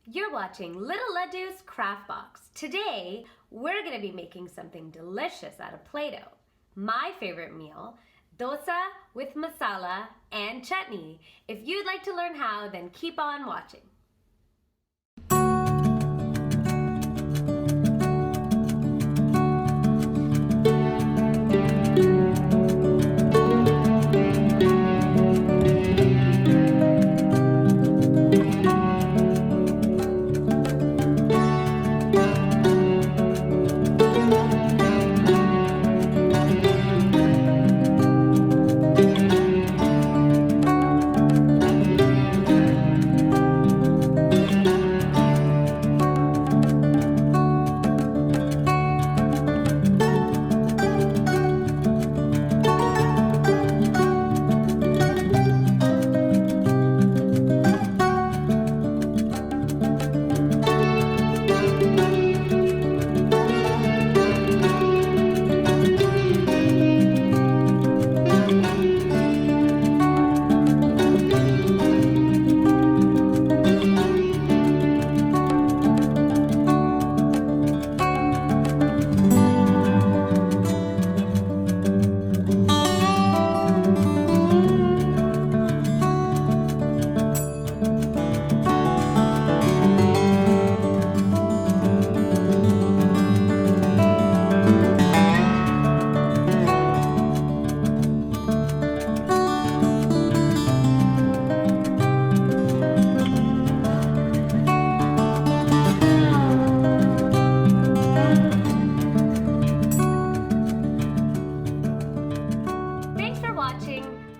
You're watching Little Ladoo's Craft Box. Today, we're going to be making something delicious out of Play-doh. My favorite meal, dosa with masala and chutney. If you'd like to learn how, then keep on watching.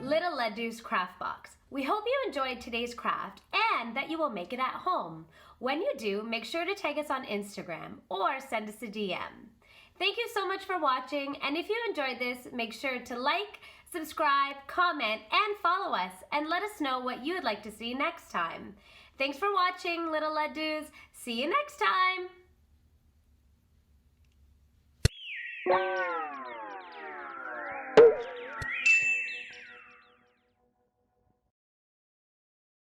Little Ladoo's Craft Box. We hope you enjoyed today's craft and that you will make it at home. When you do, make sure to tag us on Instagram or send us a DM. Thank you so much for watching, and if you enjoyed this, make sure to like, subscribe, comment, and follow us, and let us know what you would like to see next time. Thanks for watching, Little Ladoos. See you next time!